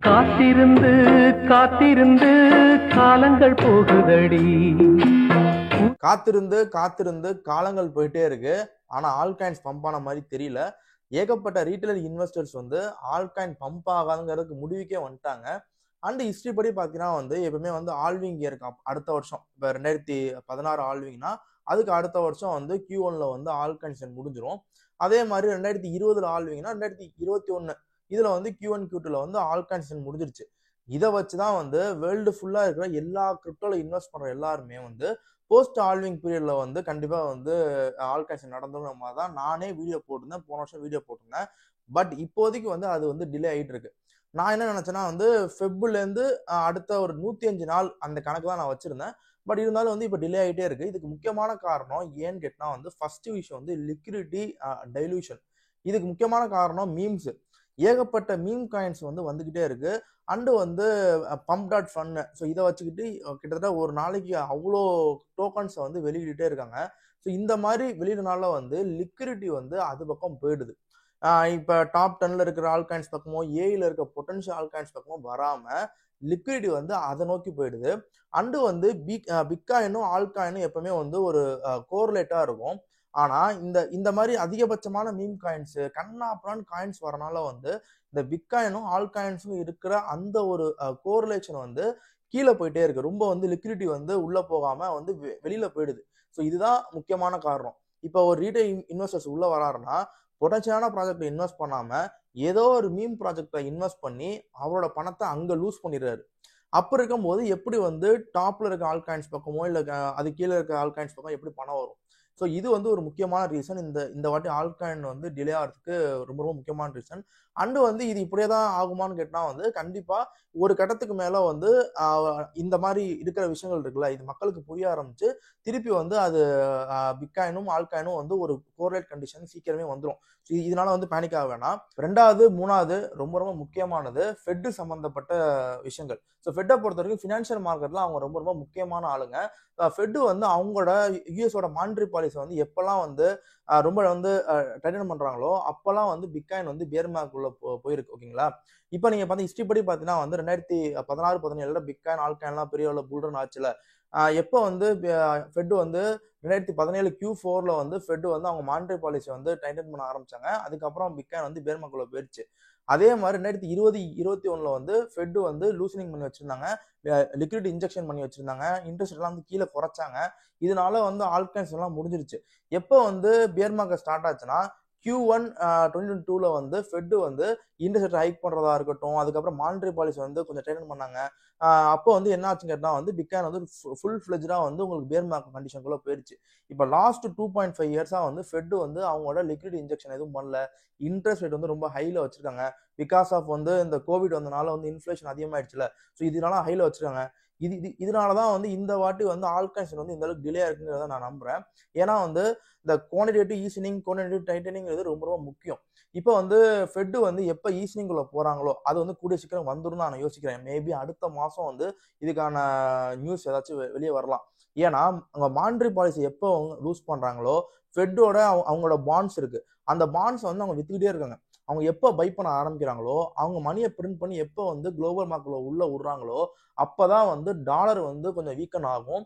காத்திருந்து காத்திருந்து காலங்கள் போகுதடி. காத்திருந்து காத்திருந்து காலங்கள் போயிட்டே இருக்கு. ஆனா ஆல்காயின்ஸ் பம்ப் ஆன மாதிரி தெரியல. ஏகப்பட்ட ரீட்டைலர் இன்வெஸ்டர்ஸ் வந்து ஆல்காயின் பம்ப் ஆகாதுங்கிறதுக்கு முடிவுக்கே வந்துட்டாங்க. அண்ட் ஹிஸ்டரி படி பார்த்தீங்கன்னா வந்து எப்பவுமே வந்து ஆல்விங் இயருக்கு அடுத்த வருஷம் இப்போ 2016 ஆல்விங்னா அதுக்கு அடுத்த வருஷம் வந்து Q1ல வந்து ஆல்காயின்ஸ் முடிஞ்சிடும். அதே மாதிரி 2020 ஆல்விங்னா 2021 இதுல வந்து Q1 Q2ல வந்து ஆல்காயின்ஸ் முடிஞ்சிருச்சு. இதை வச்சுதான் வந்து வேர்ல்டு ஃபுல்லா இருக்கிற எல்லா கிரிப்டோல இன்வெஸ்ட் பண்ற எல்லாருமே வந்து போஸ்ட் ஆல்விங் பீரியட்ல வந்து கண்டிப்பா வந்து ஆல்காயின்ஸ் நடந்துங்கிற மாதிரி தான் நானே வீடியோ போட்டிருந்தேன், போன வருஷம் வீடியோ போட்டிருந்தேன். பட் இப்போதைக்கு வந்து அது வந்து டிலே ஆயிட்டு இருக்கு. நான் என்ன நினைச்சேன்னா வந்து ஃபெப்ல இருந்து அடுத்த ஒரு 105 நாள் அந்த கணக்கு தான் நான் வச்சிருந்தேன். பட் இருந்தாலும் வந்து இப்போ டிலே ஆகிட்டே இருக்கு. இதுக்கு முக்கியமான காரணம் ஏன்னு கேட்டா வந்து ஃபர்ஸ்ட் விஷயம் வந்து லிக்விடிட்டி டைலூஷன். இதுக்கு முக்கியமான காரணம் மீம்ஸ். ஏகப்பட்ட மீம் காயின்ஸ் வந்து வந்துகிட்டே இருக்கு. அண்டு வந்து பம்ப் டாட் ஃபன். ஸோ இதை வச்சுக்கிட்டு கிட்டத்தட்ட ஒரு நாளைக்கு அவ்வளோ டோக்கன்ஸை வந்து வெளியிட்டே இருக்காங்க. ஸோ இந்த மாதிரி வெளியிடனால வந்து லிக்விடிட்டி வந்து அது பக்கம் போயிடுது. இப்போ டாப் 10ல இருக்கிற ஆல்காயின்ஸ் பக்கமோ ஏல இருக்க பொட்டன்ஷியல் ஆல்காயின்ஸ் பக்கமோ வராம லிக்விடிட்டி வந்து அதை நோக்கி போயிடுது. அண்டு வந்து பிட்காயினும் ஆல்காயினும் எப்பவுமே வந்து ஒரு கோரிலேட்டா இருக்கும். ஆனா இந்த மாதிரி அதிகபட்சமான மீம் காயின்ஸ் கண்ணாப்ரான் காயின்ஸ் வரனால வந்து இந்த பிட்காயினும் ஆல்காயின்ஸும் இருக்கிற அந்த ஒரு கோரிலேஷன் வந்து கீழே போயிட்டே இருக்கு. ரொம்ப வந்து லிக்விடிட்டி வந்து உள்ள போகாம வந்து வெளியில போயிடுது. ஸோ இதுதான் முக்கியமான காரணம். இப்போ ஒரு ரீட்டைல் இன்வெஸ்டர்ஸ் உள்ள வராருன்னா பொட்டன்ஷியலான ப்ராஜெக்ட்ல இன்வெஸ்ட் பண்ணாம ஏதோ ஒரு மீம் ப்ராஜெக்ட்ல இன்வெஸ்ட் பண்ணி அவரோட பணத்தை அங்க லூஸ் பண்ணிடுறாரு. அப்ப இருக்கும்போது எப்படி வந்து டாப்ல இருக்க ஆல்காயின்ஸ் பக்கமோ இல்ல அது கீழே இருக்க ஆல்காயின்ஸ் பக்கம் எப்படி பணம் வரும்? ஸோ இது வந்து ஒரு முக்கியமான ரீசன். இந்த வாட்டி ஆல்காயின் வந்து டிலே ஆகிறதுக்கு ரொம்ப ரொம்ப முக்கியமான ரீசன். அண்டு வந்து இது இப்படியே தான் ஆகுமான்னு கேட்டா வந்து கண்டிப்பா ஒரு கட்டத்துக்கு மேல வந்து இந்த மாதிரி இருக்கிற விஷயங்கள் இருக்குல்ல, இது மக்களுக்கு புரிய ஆரம்பிச்சு திருப்பி வந்து அது பிட்காயினும் ஆல்காயினும் வந்து ஒரு கோரிலேட் கண்டிஷன் சீக்கிரமே வந்துடும். இதனால வந்து பேனிக் ஆக வேணாம். ரெண்டாவது மூணாவது ரொம்ப ரொம்ப முக்கியமானது ஃபெட் சம்பந்தப்பட்ட விஷயங்கள். ஸோ ஃபெட்டை பொறுத்த வரைக்கும் ஃபினான்ஷியல் மார்க்கெட்ல அவங்க ரொம்ப ரொம்ப முக்கியமான ஆளுங்க. ஃபெட் வந்து அவங்களோட யூஎஸோட மானிட்டரி பாலிசி வந்து எப்பெல்லாம் வந்து ரொம்ப வந்து டைட்டன் பண்றாங்களோ அப்பெல்லாம் வந்து பிட்காயின் வந்து பியர் மார்க்குள்ள போயிருக்கு. ஓகேங்களா? இப்போ நீங்க பார்த்து ஹிஸ்டரி படி பார்த்தீங்கன்னா வந்து 2016 17 பிட்காயின் ஆல்காயின்லாம் பெரிய அளவு புல்ரன் ஆச்சுல. எப்போ வந்து ஃபெட் வந்து 2017 Q4ல வந்து ஃபெட் வந்து அவங்க மானிட்டரி பாலிசி வந்து டைட்டன் பண்ண ஆரம்பிச்சாங்க. அதுக்கப்புறம் பிட்காயின் வந்து பியர் மார்க்குள்ள போயிடுச்சு. அதே மாதிரி 2020 21ல வந்து ஃபெட் வந்து லூசனிங் பண்ணி வச்சிருந்தாங்க, லிக்விடிட்டி இன்ஜெக்ஷன் பண்ணி வச்சிருந்தாங்க, இன்ட்ரெஸ்ட் எல்லாம் வந்து கீழே குறைச்சாங்க. இதனால வந்து ஆல்காயின்ஸ் எல்லாம் முடிஞ்சிருச்சு. எப்போ வந்து பியர் மார்க்கெட் ஸ்டார்ட் ஆச்சுன்னா Q1 2022ல வந்து ஃபெட் வந்து இன்ட்ரெஸ்ட் ஹைக் பண்றதா இருக்கட்டும், அதுக்கப்புறம் மானிட்டரி பாலிசி வந்து கொஞ்சம் டைட்டன் பண்ணாங்க. அப்போ வந்து என்ன ஆச்சுன்னு கேட்டா வந்து பிட்காயின் வந்து ஃபுல் ஃபிளெஜ்டா வந்து உங்களுக்கு பியர் மார்க்கெட் கண்டிஷனுக்குள்ள போயிருச்சு. இப்போ லாஸ்ட் 2.5 இயர்ஸா வந்து ஃபெட் வந்து அவங்களோட லிக்விடிட்டி இன்ஜெக்ஷன் எதுவும் பண்ணல. இன்ட்ரெஸ்ட் ரேட் வந்து ரொம்ப ஹைல வச்சிருக்காங்க. பிகாஸ் ஆஃப் வந்து இந்த கோவிட் வந்தனால வந்து இன்ஃபிளேஷன் அதிகமாயிடுச்சுல. ஸோ இதனால ஹைல வச்சிருக்காங்க. இதனாலதான் வந்து இந்த வாட்டி வந்து ஆல்காயின்ஸ் வந்து இந்த அளவுக்கு டிலே இருக்குங்கிறத நான் நம்புறேன். ஏன்னா வந்து இந்த குவான்டிடேட்டிவ் ஈசனிங் குவான்டிடேட்டிவ் டைட்டனிங்கிறது ரொம்ப ரொம்ப முக்கியம். இப்போ வந்து ஃபெட் வந்து எப்போ ஈசனிங்குள்ள போறாங்களோ அது வந்து கூடிய சீக்கிரம் வந்துடும் நான் யோசிக்கிறேன். மேபி அடுத்த மாசம் வந்து இதுக்கான நியூஸ் ஏதாச்சும் வெளியே வரலாம். ஏன்னா அவங்க மானிட்டரி பாலிசி எப்போ லூஸ் பண்றாங்களோ ஃபெட்டோட அவங்களோட பாண்ட்ஸ் இருக்கு, அந்த பாண்ட்ஸ் வந்து அவங்க வித்துக்கிட்டே இருக்காங்க. அவங்க எப்போ பை பண்ண ஆரம்பிக்கிறாங்களோ அவங்க மணியை பிரிண்ட் பண்ணி எப்போ வந்து குளோபல் மார்க்கெட்ல உள்ள விடுறாங்களோ அப்பதான் வந்து டாலர் வந்து கொஞ்சம் வீக்கன் ஆகும்.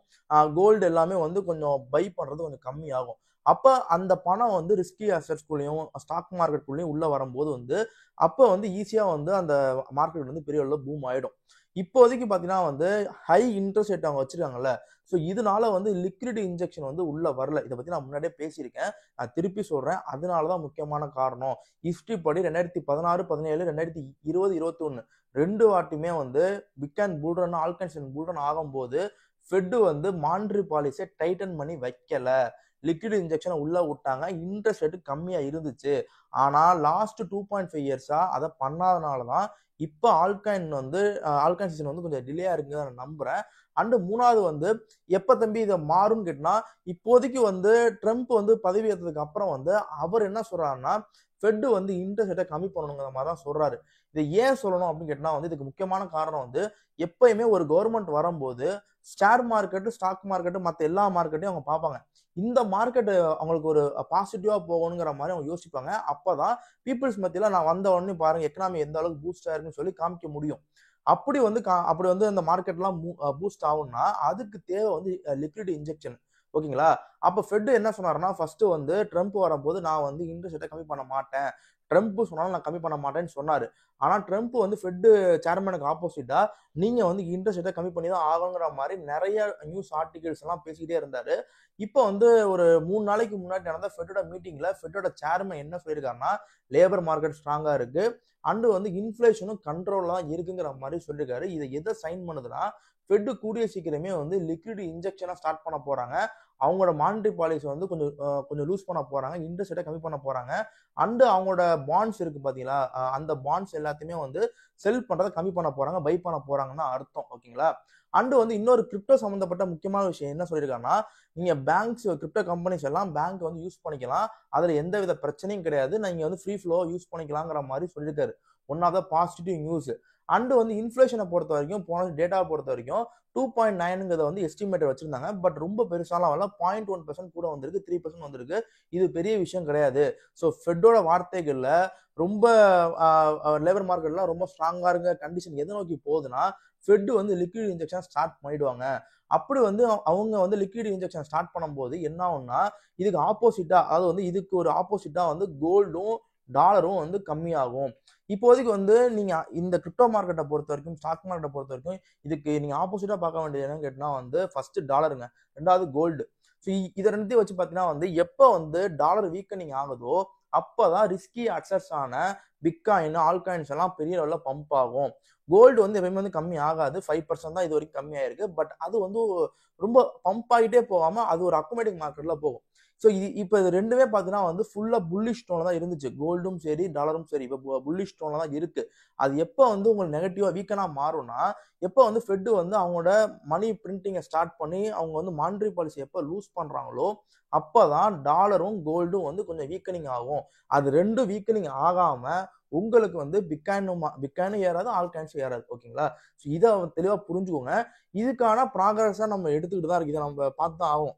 கோல்டு எல்லாமே வந்து கொஞ்சம் பை பண்றது கொஞ்சம் கம்மி ஆகும். அப்ப அந்த பணம் வந்து ரிஸ்கி அசெட்ஸ்குள்ளேயும் ஸ்டாக் மார்க்கெட்டுக்குள்ளேயும் உள்ள வரும்போது வந்து அப்போ வந்து ஈஸியா வந்து அந்த மார்க்கெட் வந்து பெரிய அளவு பூம் ஆயிடும். இப்போதைக்கு பாத்தீங்கன்னா வந்து ஹை இன்ட்ரெஸ்ட் ரேட் அவங்க வச்சிருக்காங்கல்ல, ஸோ இதனால வந்து லிக்விடிட்டி இன்ஜெக்ஷன் வந்து உள்ள வரல. இதை பத்தி நான் முன்னாடியே பேசியிருக்கேன், நான் திருப்பி சொல்றேன். அதனாலதான் முக்கியமான காரணம். ஹிஸ்டரி படி 2016 17 2020 21 ரெண்டு வாட்டியுமே வந்து பிட்காயின் புல்ரன் ஆல்காயின்ஸ் புல்ரன் ஆகும்போது ஃபெட் வந்து மானிட்டரி பாலிசியை டைட்டன் பண்ணி வைக்கல, லிக்விட் இன்ஜெக்ஷனை உள்ள விட்டாங்க. இன்ட்ரெஸ்ட் ரேட்டு கம்மியா இருந்துச்சு. ஆனா லாஸ்ட் 2.5 இயர்ஸா அதை பண்ணாதனாலதான் இப்ப ஆல்காயின் சீசன் வந்து கொஞ்சம் டிலே இருக்குன்னு நான் நம்புறேன். அண்ட் மூணாவது வந்து எப்ப தம்பி இதை மாறும்னு கேட்டா இப்போதைக்கு வந்து ட்ரம்ப் வந்து பதவி ஏற்றதுக்கு அப்புறம் வந்து அவர் என்ன சொல்றாருன்னா ஃபெட் வந்து இன்ட்ரெஸ்ட் ரேட்டை கம்மி பண்ணணுங்கிற மாதிரி தான் சொல்றாரு. இதை ஏன் சொல்லணும் அப்படின்னு கேட்டா வந்து இதுக்கு முக்கியமான காரணம் வந்து எப்பயுமே ஒரு கவர்மெண்ட் வரும்போது ஷேர் மார்க்கெட்டு, ஸ்டாக் மார்க்கெட்டு, மற்ற எல்லா மார்க்கெட்டையும் அவங்க பார்ப்பாங்க. இந்த மார்க்கெட் அவங்களுக்கு ஒரு பாசிட்டிவா போகணுங்கிற மாதிரி அவங்க யோசிப்பாங்க. அப்பதான் பீப்புள்ஸ் மத்தியில நான் வந்த உடனே பாருங்க எக்கனாமி எந்த அளவுக்கு பூஸ்ட் ஆயிருக்குன்னு சொல்லி காமிக்க முடியும். அப்படி வந்து அந்த மார்க்கெட்லாம் பூஸ்ட் ஆகும்னா அதுக்கு தேவை வந்து லிக்விடிட்டி இன்ஜெக்ஷன். ஓகேங்களா? அப்ப ஃபெட் என்ன சொன்னாருன்னா, ஃபர்ஸ்ட் வந்து ட்ரம்ப் வரும்போது நான் வந்து இன்ட்ரெஸ்ட் ரேட்டை கம்மி பண்ண மாட்டேன். ட்ரம்ப் சொன்னாலும் நான் கம்மி பண்ண மாட்டேன்னு சொன்னாரு. ஆனா ட்ரம்ப் வந்து ஃபெட் சேர்மனுக்கு ஆப்போசிட்டா நீங்க வந்து இன்ட்ரெஸ்ட் ரேட்டை கம்மி பண்ணி தான் ஆகணுங்கிற மாதிரி நிறைய நியூஸ் ஆர்டிகல்ஸ் எல்லாம் பேசிக்கிட்டே இருந்தாரு. இப்போ வந்து ஒரு 3 நாளைக்கு முன்னாடி நடந்த ஃபெட்டோட மீட்டிங்ல ஃபெட்டோட சேர்மன் என்ன சொல்லியிருக்காருன்னா, லேபர் மார்க்கெட் ஸ்ட்ராங்கா இருக்கு அண்ட் வந்து இன்ஃபிளேஷனும் கண்ட்ரோல்ல தான் இருக்குங்கிற மாதிரி சொல்லியிருக்காரு. இதை எதை சைன் பண்ணுதுன்னா, ஃபெட் கூடிய சீக்கிரமே வந்து லிக்விட் இன்ஜெக்ஷனா ஸ்டார்ட் பண்ண போறாங்க. அவங்களோட மானிட்டரி பாலிசி வந்து கொஞ்சம் லூஸ் பண்ண போறாங்க. இன்ட்ரெஸ்ட் ரேட்டை கம்மி பண்ண போறாங்க. அண்ட் அவங்களோட பாண்ட்ஸ் இருக்கு பாத்தீங்களா, அந்த பாண்ட்ஸ் எல்லாத்தையுமே வந்து செல் பண்றதை கம்மி பண்ண போறாங்க, பை பண்ண போறாங்கன்னு அர்த்தம். ஓகேங்களா? அண்ட் வந்து இன்னொரு கிரிப்டோ சம்பந்தப்பட்ட முக்கியமான விஷயம் என்ன சொல்லியிருக்காங்கன்னா, நீங்க பேங்க்ஸ் கிரிப்டோ கம்பெனிஸ் எல்லாம் பேங்க் வந்து யூஸ் பண்ணிக்கலாம். அதுல எந்த வித பிரச்சனையும் கிடையாது. நீங்க வந்து ஃப்ரீ ஃப்ளோ யூஸ் பண்ணிக்கலாங்கிற மாதிரி சொல்லியிருக்காரு. One of the positive news. And வந்து இன்ஃபிளேஷனை பொறுத்த வரைக்கும் போன டேட்டா பொறுத்த வரைக்கும் 2.9ங்கிறத வந்து எஸ்டிமேட் வச்சிருந்தாங்க. பட் ரொம்ப பெருசாலாம் வரல. 0.1% கூட வந்திருக்கு, 3% வந்திருக்கு. இது பெரிய விஷயம் கிடையாது. ஸோ ஃபெட்டோட வார்த்தைகள்ல ரொம்ப லேபர் மார்க்கெட்லாம் ரொம்ப ஸ்ட்ராங்கா இருக்க கண்டிஷன் எதை நோக்கி போகுதுன்னா, ஃபெட் வந்து லிக்விட் இன்ஜெக்ஷன் ஸ்டார்ட் பண்ணிடுவாங்க. அப்படி வந்து அவங்க வந்து லிக்விட் இன்ஜெக்ஷன் ஸ்டார்ட் பண்ணும்போது என்ன ஆகும்னா, இதுக்கு ஆப்போசிட்டா அதாவது வந்து இதுக்கு ஒரு ஆப்போசிட்டா வந்து கோல்டும் டாலரும் வந்து கம்மியாகும். இப்போதைக்கு வந்து நீங்க இந்த கிரிப்டோ மார்க்கெட்டை பொறுத்த வரைக்கும், ஸ்டாக் மார்க்கெட்டை பொறுத்த வரைக்கும் இதுக்கு நீங்க ஆப்போசிட்டா பார்க்க வேண்டியது என்னன்னு கேட்டா வந்து ஃபர்ஸ்ட் டாலருங்க, ரெண்டாவது கோல்டு. ஸோ இதை ரெண்டுத்தையும் வச்சு பார்த்தீங்கன்னா வந்து எப்போ வந்து டாலர் வீக்கனிங் ஆகுதோ அப்பதான் ரிஸ்கி அசட்ஸ் ஆன பிட்காயின், ஆல்காயின்ஸ் எல்லாம் பெரிய லெவலில் பம்ப் ஆகும். கோல்டு வந்து எப்பயுமே வந்து கம்மி ஆகாது. 5% தான் இது வரைக்கும் கம்மி ஆயிருக்கு. பட் அது வந்து ரொம்ப பம்ப் ஆகிட்டே போகாம அது ஒரு அக்குமேட்டிக் மார்க்கெட்ல போகும். ஸோ இப்போ இது ரெண்டுமே பார்த்தீங்கன்னா வந்து ஃபுல்லா புல்லிஷ் டோன்ல தான் இருந்துச்சு. கோல்டும் சரி, டாலரும் சரி, இப்போ புல்லிஷ் டோன்ல தான் இருக்கு. அது எப்போ வந்து உங்களுக்கு நெகட்டிவா வீக்கனா மாறும்னா, எப்போ வந்து ஃபெட் வந்து அவங்களோட மணி பிரிண்டிங்கை ஸ்டார்ட் பண்ணி அவங்க வந்து மானிட்டரி பாலிசி எப்போ லூஸ் பண்றாங்களோ அப்பதான் டாலரும் கோல்டும் வந்து கொஞ்சம் வீக்கனிங் ஆகும். அது ரெண்டும் வீக்கனிங் ஆகாம உங்களுக்கு வந்து பிட்காயினும் ஏறாது, ஆல்காயின்ஸும் ஏறாது. ஓகேங்களா? ஸோ இதை தெளிவா புரிஞ்சுக்கோங்க. இதுக்கான ப்ராக்ரஸா நம்ம எடுத்துக்கிட்டு தான் இருக்கு. இதை நம்ம பார்த்து தான் ஆகும்.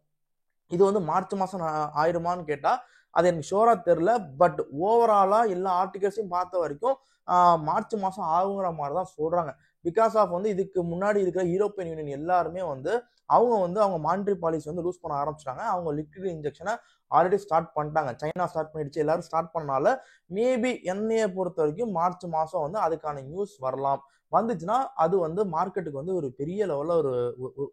இது வந்து மார்ச் மாசம் ஆயிருமான்னு கேட்டா அது எனக்கு ஷோரா தெரியல. பட் ஓவராலா எல்லா ஆர்டிகல்ஸையும் பார்த்த வரைக்கும் மார்ச் மாசம் ஆகுங்கிற மாதிரி தான் சொல்றாங்க. பிகாஸ் ஆஃப் வந்து இதுக்கு முன்னாடி இருக்கிற யூரோப்பியன் யூனியன் எல்லாருமே வந்து அவங்க மானிட்டரி பாலிசி வந்து லூஸ் பண்ண ஆரம்பிச்சிட்டாங்க. அவங்க லிக்விட் இன்ஜெக்ஷனை ஆல்ரெடி ஸ்டார்ட் பண்ணிட்டாங்க. சைனா ஸ்டார்ட் பண்ணிடுச்சு, எல்லாரும் ஸ்டார்ட் பண்ணனால மேபி என்னைய பொறுத்த வரைக்கும் மார்ச் மாசம் வந்து அதுக்கான நியூஸ் வரலாம். வந்துச்சுன்னா அது வந்து மார்க்கெட்டுக்கு வந்து ஒரு பெரிய லெவல்ல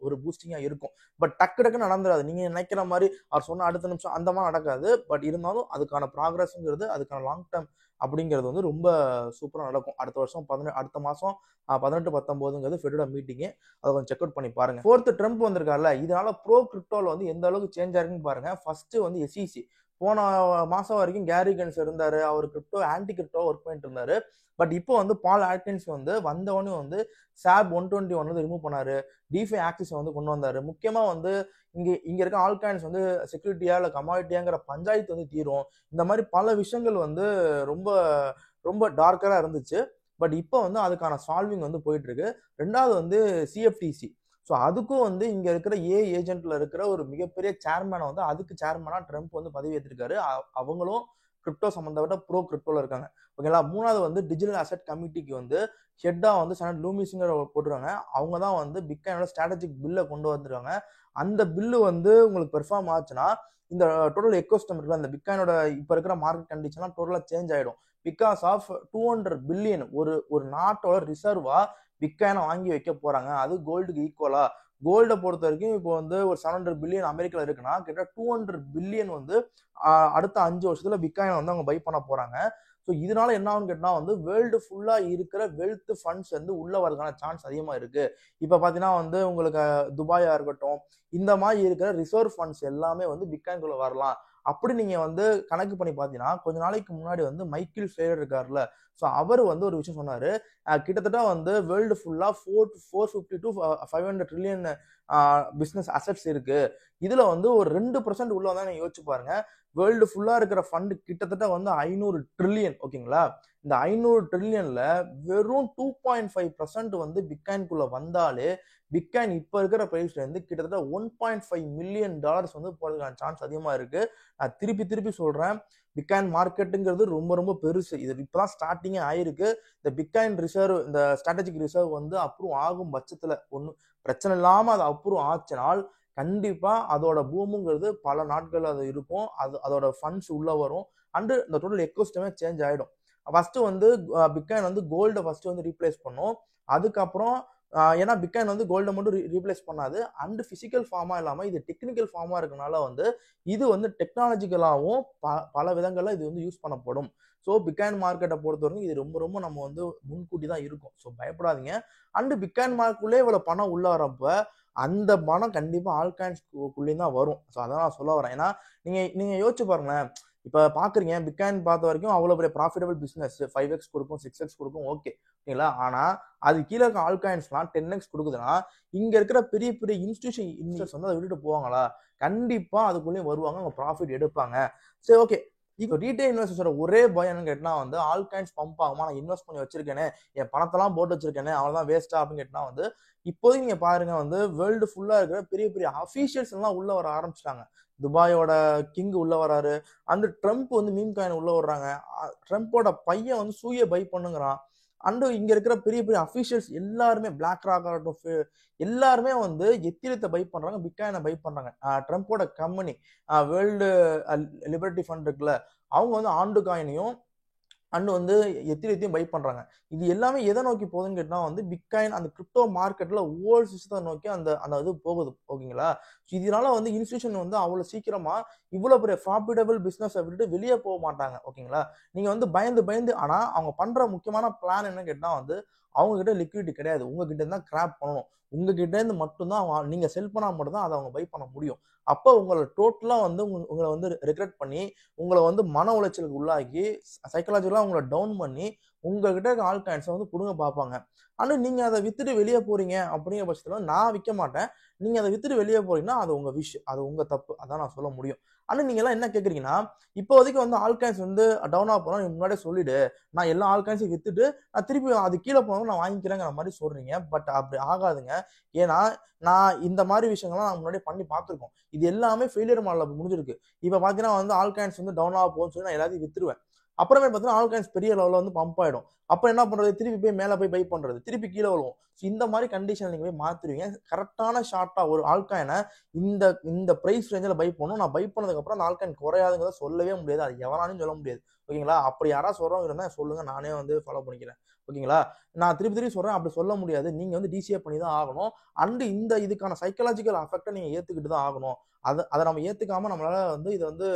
ஒரு பூஸ்டிங்கா இருக்கும். பட் டக்குன்னு நடந்துடாது. நீங்க நினைக்கிற மாதிரி அவர் சொன்ன அடுத்த நிமிஷம் அந்த மாதிரி நடக்காது. பட் இருந்தாலும் அதுக்கான ப்ராக்ரஸ்ங்கிறது, அதுக்கான லாங் டேர்ம் அப்படிங்கிறது வந்து ரொம்ப சூப்பரா நடக்கும். அடுத்த வருஷம் அடுத்த மாசம் 18, 19ங்கிறது ஃபெட்டோட மீட்டிங்கு. அதை கொஞ்சம் செக் அவுட் பண்ணி பாருங்க. 4th ட்ரம்ப் வந்திருக்காருல்ல, இதனால ப்ரோ கிரிப்டோல வந்து எந்த அளவுக்கு சேஞ்ச் ஆயிருக்குன்னு பாருங்க. ஃபர்ஸ்ட் வந்து எஸ்இசி போன மாசம் வரைக்கும் கேரி கன்ஸ் இருந்தாரு. அவர் கிரிப்டோ ஆன்டி கிரிப்டோ ஒர்க் பண்ணிட்டு இருந்தாரு. பட் இப்போ வந்து பால் ஆட்கின்ஸ் வந்து வந்தவொடனே வந்து SAB 121 வந்து ரிமூவ் பண்ணாரு. டிஃபை ஆக்சிஸ் வந்து கொண்டு வந்தாரு. முக்கியமா வந்து இங்க இருக்க ஆல்காயின்ஸ் வந்து செக்யூரிட்டியா இல்ல கமாடிட்டியாங்கிற பஞ்சாயத்து வந்து தீரும். இந்த மாதிரி பல விஷயங்கள் வந்து ரொம்ப ரொம்ப டார்க்கரா இருந்துச்சு. பட் இப்போ வந்து அதுக்கான சால்விங் வந்து போயிட்டு இருக்கு. ரெண்டாவது வந்து CFTC. ஸோ அதுக்கும் வந்து இங்க இருக்கிற ஏஜென்ட்ல இருக்கிற ஒரு மிகப்பெரிய சேர்மேனை வந்து அதுக்கு சேர்மனா ட்ரம்ப் வந்து பதவி ஏற்றிருக்காரு. அவங்களும் கிரிப்டோ சம்பந்தப்பட்ட ப்ரோ கிரிப்டோல இருக்காங்க. ஓகேங்களா? மூணாவது வந்து டிஜிட்டல் அசெட் கமிட்டிக்கு வந்து ஹெட்டா வந்து செனட் லூமிஸ்ங்கிற போட்டுருக்காங்க. அவங்க தான் வந்து பிட்காயினோட ஸ்ட்ராட்டஜிக் பில்லை கொண்டு வந்திருக்காங்க. அந்த பில்லு வந்து உங்களுக்கு பெர்ஃபார்ம் ஆச்சுன்னா இந்த டோட்டல் எக்கோசிஸ்டம் இருக்குல்ல, இந்த பிட்காயினோட இப்போ இருக்கிற மார்க்கெட் கண்டிஷன்லாம் டோட்டலா சேஞ்ச் ஆயிடும். பிகாஸ் ஆஃப் 200 பில்லியன் ஒரு நாட்டோட ரிசர்வா பிட்காயினை வாங்கி வைக்க போறாங்க. அது கோல்டுக்கு ஈக்குவலா. கோல்டை பொறுத்த வரைக்கும் இப்போ வந்து ஒரு 700 பில்லியன் அமெரிக்கால இருக்குன்னா கிட்ட 200 பில்லியன் வந்து அடுத்த 5 வருஷத்துல பிட்காயினை வந்து அவங்க பை பண்ண போறாங்க. ஸோ இதனால என்ன ஆகும்னு கேட்டா வந்து வேர்ல்டு ஃபுல்லா இருக்கிற வெல்த் ஃபண்ட்ஸ் வந்து உள்ள வரதுக்கான சான்ஸ் அதிகமா இருக்கு. இப்ப பாத்தீங்கன்னா வந்து உங்களுக்கு துபாயா இருக்கட்டும், இந்த மாதிரி இருக்கிற ரிசர்வ் ஃபண்ட்ஸ் எல்லாமே வந்து பிட்காயின்குள்ள வரலாம். அப்படி நீங்க வந்து கணக்கு பண்ணி பாத்தீங்கன்னா கொஞ்ச நாளைக்கு முன்னாடி வந்து மைக்கேல் ஃபேரர் இருக்காருல்ல, ஸோ அவர் வந்து ஒரு விஷயம் சொன்னாரு. கிட்டத்தட்ட வந்து வேர்ல்டு ஃபுல்லா 450 to 500 ட்ரில்லியன் பிசினஸ் அசெட்ஸ் இருக்கு. இதுல வந்து ஒரு 2% உள்ள வந்தா நீங்க யோசிச்சு பாருங்க. வேர்ல்டு ஃபுல்லா இருக்கிற ஃபண்ட் கிட்டத்தட்ட வந்து 500 ட்ரில்லியன். ஓகேங்களா? இந்த 500 ட்ரில்லியன்ல வெறும் 2.5% வந்து பிட்காயின்குள்ள வந்தாலே பிட்காயின் இப்ப இருக்கிற பிரைஸ்ல இருந்து கிட்டத்தட்ட $1.5 மில்லியன் வந்து போறதுக்கான சான்ஸ் அதிகமா இருக்கு. நான் திருப்பி திருப்பி சொல்றேன், பிட்காயின் மார்க்கெட்டுங்கிறது ரொம்ப ரொம்ப பெருசு. இது இப்பதான் ஸ்டார்டிங்கே ஆயிருக்கு. இந்த பிட்காயின் ரிசர்வ், இந்த ஸ்ட்ராட்டஜிக் ரிசர்வ் வந்து அப்ரூவ் ஆகும் பட்சத்துல ஒன்றும் பிரச்சனை இல்லாம அது அப்ரூவ் ஆச்சுனால் கண்டிப்பா அதோட பூமுங்கிறது பல நாட்கள் அது இருக்கும். அதோட ஃபண்ட்ஸ் உள்ள வரும். அண்ட் இந்த டோட்டல் எக்கோசிஸ்டமே சேஞ்ச் ஆயிடும். ஃபர்ஸ்ட் வந்து பிட்காயின் வந்து கோல்டை ஃபர்ஸ்ட் வந்து ரீப்ளேஸ் பண்ணும். அதுக்கப்புறம் ஏன்னா பிட்காயின் வந்து கோல்டை மட்டும் ரீப்ளேஸ் பண்ணாது, அண்ட் பிசிக்கல் ஃபார்மா இல்லாம இது டெக்னிக்கல் ஃபார்மா இருக்கனால வந்து இது வந்து டெக்னாலஜிக்கலாகவும் பல விதங்கள்ல இது வந்து யூஸ் பண்ணப்படும். ஸோ பிட்காயின் மார்க்கெட்டை பொறுத்தவரைக்கும் இது ரொம்ப ரொம்ப நம்ம வந்து முன்கூட்டி தான் இருக்கும். ஸோ பயப்படாதீங்க. அண்ட் பிட்காயின் மார்க்குள்ளே இவ்வளவு பணம் உள்ள வரப்ப அந்த பணம் கண்டிப்பா ஆல்காயின்ஸ்குள்ளேயும் தான் வரும். ஸோ அதான் நான் சொல்ல வரேன். ஏன்னா நீங்க யோசிச்சு பாருங்களேன், இப்ப பாக்குறீங்க பிட்காயின் பார்த்த வரைக்கும் அவ்வளவு பெரிய ப்ராஃபிட்டபிள் பிசினஸ் 5x கொடுக்கும், 6x கொடுக்கும், ஓகேங்களா? ஆனா அது கீழே இருக்க ஆல்காயின்ஸ்லாம் 10x கொடுக்குதுன்னா இங்க இருக்கிற பெரிய பெரிய இன்ஸ்டிடியூஷன் இன்வெஸ்டர்ஸ் வந்து அதை விட்டுட்டு போவாங்களா? கண்டிப்பா அதுக்குள்ளேயும் வருவாங்க, அவங்க ப்ராஃபிட் எடுப்பாங்க. சரி, ஓகே. இப்போ ரீட்டைல் இன்வெஸ்டர்ஸோட ஒரே பயம் கேட்டா வந்து ஆல்காயின்ஸ் பம்ப் ஆகுமா, நான் இன்வெஸ்ட் பண்ணி வச்சிருக்கேனே, என் பணத்தெல்லாம் போட்டு வச்சிருக்கேனே, அவ்வளவுதான் வேஸ்டா அப்படின்னு கேட்டா வந்து இப்போதைக்கு நீங்க பாருங்க வந்து வேர்ல்டு ஃபுல்லா இருக்கிற பெரிய பெரிய அஃபீஷியல்ஸ் எல்லாம் உள்ள வர ஆரம்பிச்சிட்டாங்க. துபாயோட கிங் உள்ள வராரு. அந்த ட்ரம்ப் வந்து மீம் காயின் உள்ள வர்றாங்க. ட்ரம்போட பையன் வந்து சூய பை பண்ணுங்கிறான். அண்ட் இங்க இருக்கிற பெரிய பெரிய அஃபீஷியல்ஸ் எல்லாருமே பிளாக் ராக் ஆகட்டும், எல்லாருமே வந்து எத்திரியத்தை பை பண்றாங்க, பிட்காயினை பை பண்றாங்க. ட்ரம்போட கம்பெனி வேர்ல்டு லிபர்ட்டி ஃபண்ட் இருக்குல்ல, அவங்க வந்து ஆண்டு காயினையும் அண்ட் வந்து எத்திரியத்தையும் பை பண்றாங்க. இது எல்லாமே எதை நோக்கி போகுதுன்னு கேட்டா வந்து பிட்காயின் அந்த கிரிப்டோ மார்க்கெட்ல ஒவ்வொரு சிஸ்டத்தை நோக்கி அந்த இது போகுது. ஓகேங்களா? இதனால வந்து இன்ஸ்டிடியூஷன் வந்து அவ்வளவு சீக்கிரமா இவ்வளவு பெரிய ப்ராஃபிட்டபிள் பிசினஸ் விட்டுட்டு வெளியே போக மாட்டாங்க. ஓகேங்களா? நீங்க வந்து பயந்து ஆனா அவங்க பண்ற முக்கியமான பிளான் என்னன்னு கேட்டா வந்து அவங்க கிட்ட லிக்விடிட்டி கிடையாது, உங்ககிட்ட இருந்தா கிராப் பண்ணணும். உங்ககிட்ட இருந்து மட்டும்தான் நீங்க செல் பண்ணா மட்டும் தான் அதை அவங்க பை பண்ண முடியும். அப்போ உங்களை டோட்டலா வந்து உங்களை வந்து ரெக்ரெட் பண்ணி உங்களை வந்து மன உளைச்சலுக்கு உள்ளாக்கி சைக்கலாஜிக்கலா உங்களை டவுன் பண்ணி உங்ககிட்ட இருக்க ஆல்காயின்ஸை வந்து புடுங்க பார்ப்பாங்க. ஆனா நீங்க அதை வித்துட்டு வெளியே போறீங்க அப்படிங்கிற பட்சத்துல நான் விற்க மாட்டேன். நீங்க அதை வித்துட்டு வெளியே போறீங்கன்னா அது உங்க விஷயம், அது உங்க தப்பு, அதான் நான் சொல்ல முடியும். ஆனா நீங்க எல்லாம் என்ன கேக்குறீங்கன்னா, இப்போதைக்கு வந்து ஆல்காயின்ஸ் வந்து டவுன் ஆக போனா நீங்க முன்னாடியே சொல்லிடு, நான் எல்லா ஆல்காயின்ஸையும் வித்துட்டு நான் திருப்பி அது கீழே போனோம் நான் வாங்கிக்கிறேங்கிற மாதிரி சொல்றீங்க. பட் அப்படி ஆகாதுங்க. ஏன்னா நான் இந்த மாதிரி விஷயங்கள்லாம் நான் முன்னாடியே பண்ணி பார்த்துருக்கோம். இது எல்லாமே ஃபெயிலியர் மாடல் முடிஞ்சிருக்கு. இப்ப பாத்தீங்கன்னா வந்து ஆல்காயின்ஸ் வந்து டவுன் ஆக போகும்னு சொல்லி நான் எல்லாத்தையும் வித்துருவேன். அப்புறமே பார்த்தீங்கன்னா ஆல்காயின்ஸ் பெரிய லெவலில் வந்து பம்ப் ஆயிடும். அப்ப என்ன பண்றது, திருப்பி போய் மேல போய் பை பண்றது, திருப்பி கீழே விழுவும். இந்த மாதிரி கண்டிஷன் நீங்க போய் மாத்துருவீங்க. கரெக்டான ஷார்ட்டா ஒரு ஆல்காயினை இந்த இந்த பிரைஸ் ரேஞ்சில் பை பண்ணணும். நான் பை பண்ணதுக்கு அப்புறம் அந்த ஆல்காயின் குறையாதுங்கிறத சொல்லவே முடியாது, அது எவனாலும் சொல்ல முடியாது. ஓகேங்களா? அப்படி யாராவது சொல்றவங்க இருந்தா சொல்லுங்க, நானே வந்து ஃபாலோ பண்ணிக்கிறேன். ஓகேங்களா? நான் திருப்பி சொல்றேன், அப்படி சொல்ல முடியாது. நீங்க வந்து டிசிஏ பண்ணி தான் ஆகணும். அண்ட் இதுக்கான சைக்கலாஜிக்கல் அஃபெக்டை நீங்க ஏத்துக்கிட்டு தான் ஆகணும். அதை நம்ம ஏத்துக்காம நம்மளால வந்து இதை வந்து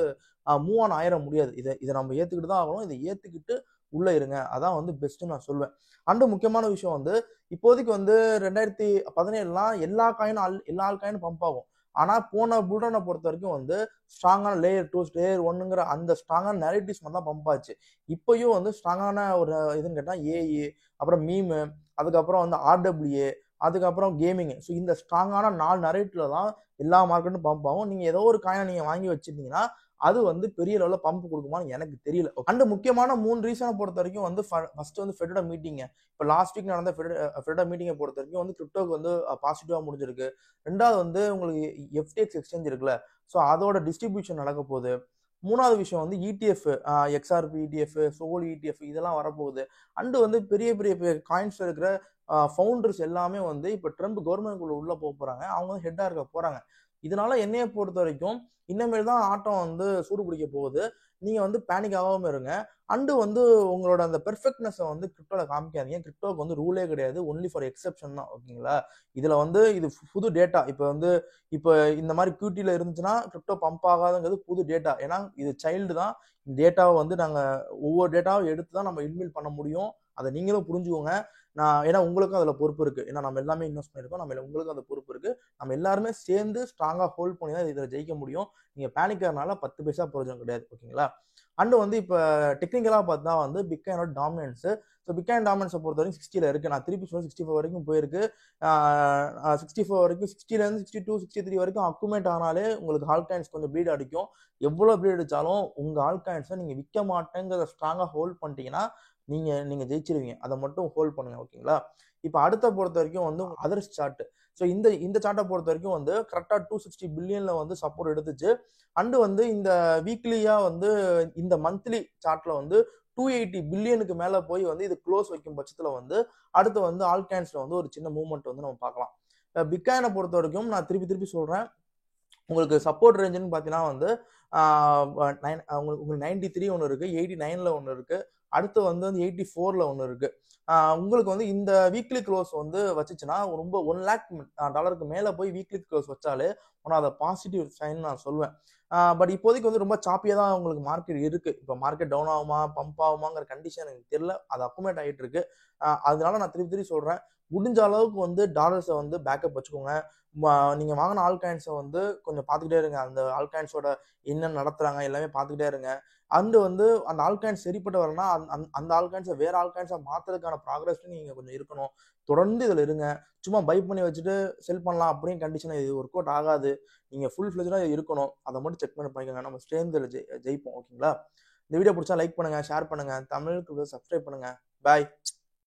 மூவ் ஆன் ஆயிட முடியாது. இதை நம்ம ஏத்துக்கிட்டு தான் ஆகணும். இதை ஏத்துக்கிட்டு உள்ள இருங்க, அதான் வந்து பெஸ்ட்னு நான் சொல்லுவேன். அண்ட் முக்கியமான விஷயம் வந்து இப்போதைக்கு வந்து 2017 எல்லா காயினும் பம்ப் ஆகும். ஆனா போன புல்ரனை பொறுத்த வரைக்கும் வந்து ஸ்ட்ராங்கான லேயர் 2 லேயர் 1ங்கிற அந்த ஸ்ட்ராங்கான நரேட்டிவ்ஸ் தான் பம்ப் ஆச்சு. இப்பயும் வந்து ஸ்ட்ராங்கான ஒரு இதுன்னு கேட்டா ஏஇ, அப்புறம் மீமு, அதுக்கப்புறம் வந்து ஆர்டபிள்யூஏ, அதுக்கப்புறம் கேமிங். ஸோ இந்த ஸ்ட்ராங்கான 4 நரேட்டிவ்ல தான் எல்லா மார்க்கெட்டும் பம்ப் ஆகும். நீங்க ஏதோ ஒரு காயினை நீங்க வாங்கி வச்சிருந்தீங்கன்னா அது வந்து பெரிய லெவலில் பம்ப் கொடுக்குமான்னு எனக்கு தெரியல. அண்ட் முக்கியமான 3 ரீசனை பொறுத்த வரைக்கும் வந்து ஃபர்ஸ்ட் வந்து ஃபெட்டோட மீட்டிங். இப்போ லாஸ்ட் வீக் நடந்த ஃபெட்டோட மீட்டிங்கை பொறுத்த வரைக்கும் வந்து கிரிப்டோக்கு வந்து பாசிட்டிவா முடிஞ்சிருக்கு. ரெண்டாவது வந்து உங்களுக்கு எஃப்டிஎக்ஸ் எக்ஸ்சேஞ்ச் இருக்குல்ல, ஸோ அதோட டிஸ்ட்ரிபியூஷன் நடக்க போகுது. மூணாவது விஷயம் வந்து ETF, XRP ETF, Sol ETF இதெல்லாம் வரப்போகுது. அண்டு வந்து பெரிய பெரிய காயின்ஸ் இருக்கிற ஃபவுண்டர்ஸ் எல்லாமே வந்து இப்போ ட்ரம்ப் கவர்மெண்ட்குள்ள உள்ள போறாங்க. அவங்க வந்து ஹெட்டா இருக்க போறாங்க. இதனால என்னைய பொறுத்த வரைக்கும் இனிமேல் தான் ஆட்டம் வந்து சூடு பிடிக்க போகுது. நீங்க வந்து பேனிக் ஆகாம இருங்க. அண்டு வந்து உங்களோட அந்த பெர்ஃபெக்ட்னஸை வந்து கிரிப்டோல காமிக்காதீங்க. கிரிப்டோக்கு வந்து ரூலே கிடையாது, ஒன்லி ஃபார் எக்ஸெப்ஷன் தான். ஓகேங்களா? இதுல வந்து இது புது டேட்டா. இப்போ இந்த மாதிரி கியூட்டில இருந்துச்சுன்னா கிரிப்டோ பம்ப் ஆகாதுங்கிறது புது டேட்டா. ஏன்னா இது சைல்டு தான். டேட்டாவை வந்து நாங்க ஒவ்வொரு டேட்டாவும் எடுத்து தான் நம்ம இன்பில் பண்ண முடியும். அதை நீங்களும் புரிஞ்சுக்கோங்க. ஏன்னா உங்களுக்கும் அதுல பொறுப்பு இருக்கு. ஏன்னா நம்ம எல்லாமே இன்வெஸ்ட் பண்ணிருக்கோம், உங்களுக்கும் அந்த பொறுப்பு இருக்கு. நம்ம எல்லாருமே சேர்ந்து ஸ்ட்ராங்கா ஹோல்ட் பண்ணி தான் இதில் ஜெயிக்க முடியும். நீங்க பேனிக்கிறதுனால 10 பைசா பிரயோஜனம் கிடையாது. ஓகேங்களா? அண்ட் வந்து இப்போ டெக்னிக்கலா பார்த்தா வந்து பிட்காயினோட டாமினன்ஸ். ஸோ பிட்காயின் டாமினன்ஸை பொறுத்த வரைக்கும் 60ல இருக்கு. நான் திருப்பி சொல்ல 65 வரைக்கும் போயிருக்கு. 64 வரைக்கும், 60லேருந்து 62 63 வரைக்கும் அக்குமேட் ஆனாலே உங்களுக்கு ஆல்காயின்ஸ் கொஞ்சம் ப்ளீட் அடிக்கும். எவ்வளவு ப்ளீட் அடிச்சாலும் உங்க ஆல்காயின்ஸை நீங்க விற்க மாட்டேங்கிறத ஸ்ட்ராங்கா ஹோல்ட் பண்ணிட்டீங்கன்னா நீங்க ஜெயிச்சிருவீங்க. அதை மட்டும் ஹோல்ட் பண்ணுங்க. ஓகேங்களா? இப்போ அடுத்த பொறுத்த வரைக்கும் வந்து அதர்ஸ் சார்ட். ஸோ இந்த சார்ட்டை பொறுத்த வரைக்கும் வந்து கரெக்டாக 260 பில்லியன்ல வந்து சப்போர்ட் எடுத்துச்சு. அண்டு வந்து இந்த வீக்லியா வந்து இந்த மந்த்லி சார்ட்ல வந்து 280 பில்லியனுக்கு மேல போய் வந்து இது க்ளோஸ் வைக்கும் பட்சத்துல வந்து அடுத்து வந்து ஆல்கான்ஸ்ல வந்து ஒரு சின்ன மூவ்மெண்ட் வந்து நம்ம பார்க்கலாம். பிட்காயினை பொறுத்த வரைக்கும் நான் திருப்பி சொல்றேன், உங்களுக்கு சப்போர்ட் ரேஞ்சுன்னு பார்த்தீங்கன்னா வந்து உங்களுக்கு 93 ஒன்று இருக்கு, 89ல ஒன்று இருக்கு, அடுத்து வந்து 84ல ஒன்று இருக்கு. உங்களுக்கு வந்து இந்த வீக்லி க்ளோஸ் வந்து வச்சுச்சுன்னா ரொம்ப $1 lakh மேல போய் வீக்லி க்ளோஸ் வச்சாலே ஒன்று அதை பாசிட்டிவ் சைன் நான் சொல்லுவேன். பட் இப்போதைக்கு வந்து ரொம்ப சாப்பியாக தான் உங்களுக்கு மார்க்கெட் இருக்கு. இப்போ மார்க்கெட் டவுன் ஆகுமா பம்ப் ஆகுமாங்கிற கண்டிஷன் எனக்கு தெரியல, அது அக்குமேட் ஆகிட்டு இருக்கு. அதனால நான் திருப்பி சொல்றேன், முடிஞ்ச அளவுக்கு வந்து டாலர்ஸை வந்து பேக்கப் வச்சுக்கோங்க. நீங்க வாங்கின ஆல்காயின்ஸை வந்து கொஞ்சம் பார்த்துக்கிட்டே இருங்க. அந்த ஆல்காயின்ஸோட என்ன நடத்துறாங்க எல்லாமே பார்த்துக்கிட்டே இருங்க. அண்டு வந்து அந்த ஆல்காயின்ஸ் சரிப்பட்டு வரனா அந்த ஆல்காயின்ஸை வேற ஆல்காயின்ஸை மாத்துறதுக்கான ப்ராக்ரஸ் நீங்க கொஞ்சம் இருக்கணும். தொடர்ந்து இதுல இருங்க. சும்மா பை பண்ணி வச்சுட்டு செல் பண்ணலாம் அப்படின்னு கண்டிஷன் இது ஒர்க் அவுட் ஆகாது. நீங்க ஃபுல் ஃபிளெஜ்டா இருக்கணும். அதை மட்டும் செக் பண்ணி பண்ணிக்கோங்க. நம்ம ஸ்ட்ரென்த்ல ஜெயிப்போம். ஓகேங்களா? இந்த வீடியோ பிடிச்சா லைக் பண்ணுங்க, ஷேர் பண்ணுங்க, தமிழுக்கு சப்ஸ்கிரைப் பண்ணுங்க. பாய்.